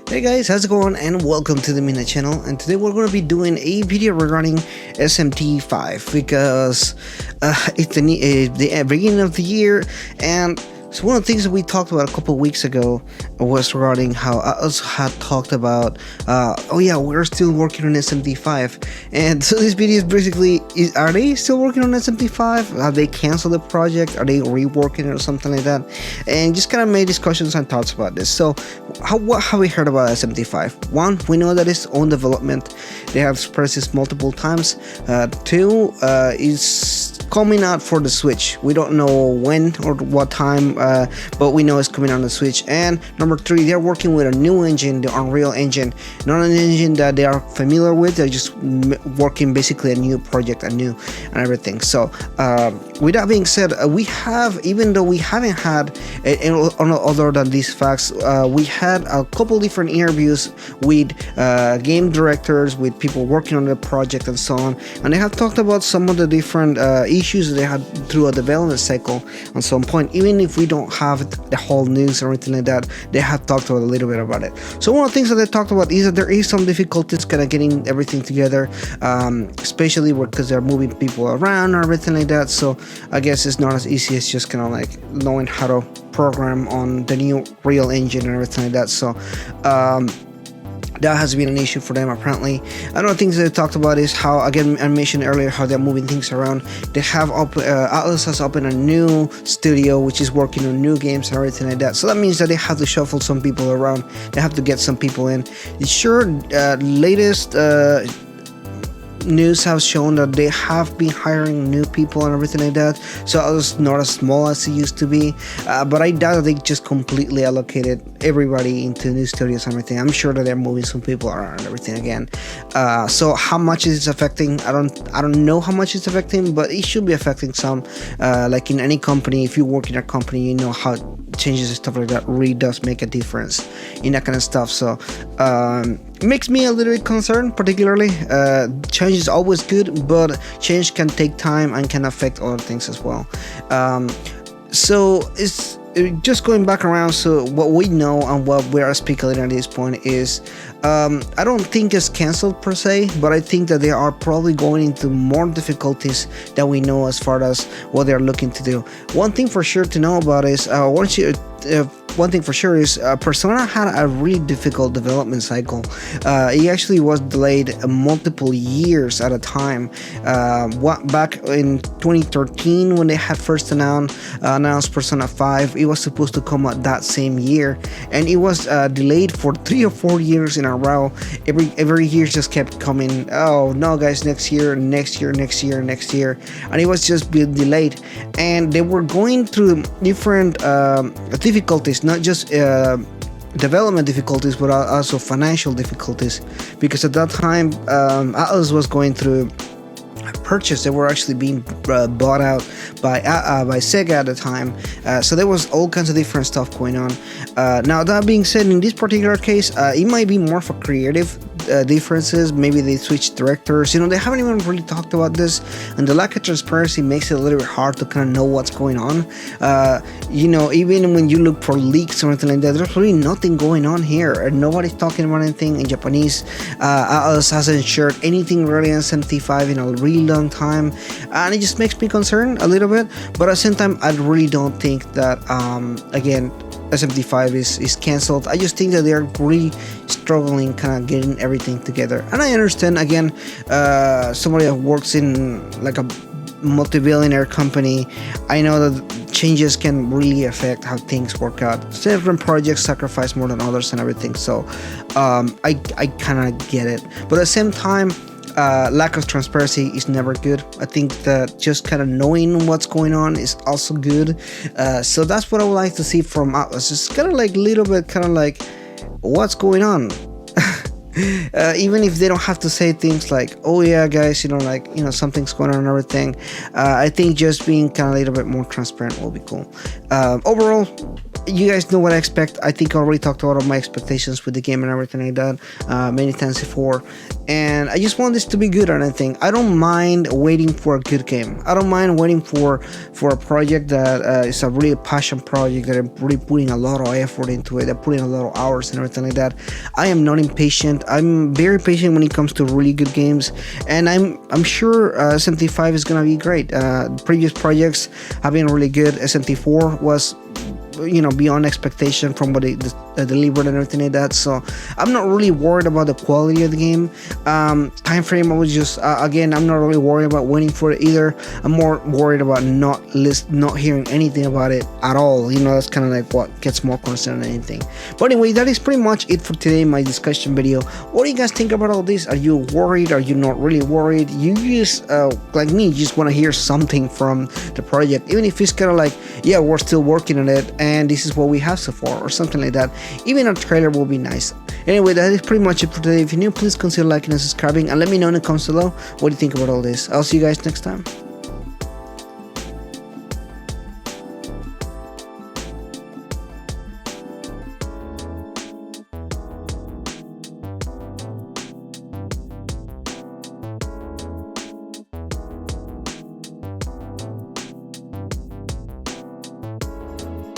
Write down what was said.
Hey guys, how's it going, and welcome to the Mina channel. And today we're going to be doing a video regarding SMT5 because it's the beginning of the year, and so one of the things that we talked about a couple of weeks ago was regarding how Atlus had talked about, oh yeah, we're still working on SMT5, and so this video is basically, are they still working on SMT5? Have they canceled the project? Are they reworking it or something like that? And just kind of made discussions and thoughts about this. So, what have we heard about SMT5? One, we know that it's own development. They have expressed this multiple times. Two, is coming out for the Switch. We don't know when or what time, but we know it's coming on the Switch. And number three, they're working with a new engine, the Unreal Engine, not an engine that they are familiar with. They're just working basically a new project, and everything. So with that being said, we have, even though we haven't had other than these facts, we had a couple different interviews with game directors, with people working on the project and so on, and they have talked about some of the different issues that they had through a development cycle at some point. Even if we don't have the whole news or anything like that, they have talked about a little bit about it. So one of the things that they talked about is that there is some difficulties kind of getting everything together, especially because they're moving people around or everything like that. So I guess it's not as easy as just kind of like knowing how to program on the new Real Engine and everything like that. So that has been an issue for them apparently. Another things that they talked about is how, again, I mentioned earlier, how they're moving things around. They have Atlus has opened a new studio which is working on new games and everything like that. So that means that they have to shuffle some people around. They have to get some people in. It's sure, latest news have shown that they have been hiring new people and everything like that, so it's not as small as it used to be, but I doubt that they just completely allocated everybody into new studios and everything. I'm sure that they're moving some people around and everything again. So how much is it affecting? I don't know how much it's affecting, but it should be affecting some. Like in any company, if you work in a company, you know how changes and stuff like that really does make a difference in that kind of stuff. So it makes me a little bit concerned, particularly. Change is always good, but change can take time and can affect other things as well. So it's just going back around. So what we know and what we are speculating at this point is, I don't think it's cancelled per se, but I think that they are probably going into more difficulties that we know as far as what they're looking to do. One thing for sure to know about is one thing for sure is Persona had a really difficult development cycle. It actually was delayed multiple years at a time. Back in 2013, when they had first announced Persona 5, it was supposed to come out that same year, and it was delayed for 3 or 4 years in a row. Every year just kept coming. Oh no, guys, next year, and it was just being delayed. And they were going through different difficulties, not just development difficulties, but also financial difficulties, because at that time Atlus was going through purchase. They were actually being bought out by Sega at the time, so there was all kinds of different stuff going on. Now that being said, in this particular case, it might be more for creative differences. Maybe they switched directors. They haven't even really talked about this, and the lack of transparency makes it a little bit hard to kind of know what's going on. Even when you look for leaks or anything like that, there's really nothing going on here, and nobody's talking about anything in Japanese. Atlus hasn't shared anything really on SMT5 in a really long time, and it just makes me concerned a little bit. But at the same time, I really don't think that again, SMT5 is cancelled. I just think that they're really struggling kind of getting everything together. And I understand, again, somebody that works in like a multi-billionaire company, I know that changes can really affect how things work out. Different projects sacrifice more than others and everything, so I kind of get it. But at the same time, lack of transparency is never good. I think that just kind of knowing what's going on is also good. So that's what I would like to see from Atlus. Just kind of like little bit, kind of like what's going on. Even if they don't have to say things like, oh yeah guys, something's going on and everything. I think just being kind of a little bit more transparent will be cool. Overall, you guys know what I expect. I think I already talked about all my expectations with the game and everything like that many times before, and I just want this to be good or anything. I don't mind waiting for a good game. I don't mind waiting for a project that is a really passion project, that I'm really putting a lot of effort into it, I'm putting a lot of hours and everything like that. I am not impatient. I'm very patient when it comes to really good games, and I'm sure SMT5 is gonna be great. Previous projects have been really good. SMT4 was, you know, beyond expectation from what it delivered and everything like that. So I'm not really worried about the quality of the game. Time frame, I was just again, I'm not really worried about waiting for it either. I'm more worried about not hearing anything about it at all. You know, that's kind of like what gets more concerned than anything. But anyway, that is pretty much it for today, my discussion video. What do you guys think about all this? Are you worried? Are you not really worried? You just like me, just want to hear something from the project, even if it's kind of like, yeah, we're still working on it and this is what we have so far, or something like that. Even a trailer will be nice. Anyway, that is pretty much it for today. If you're new, please consider liking and subscribing, and let me know in the comments below what you think about all this. I'll see you guys next time.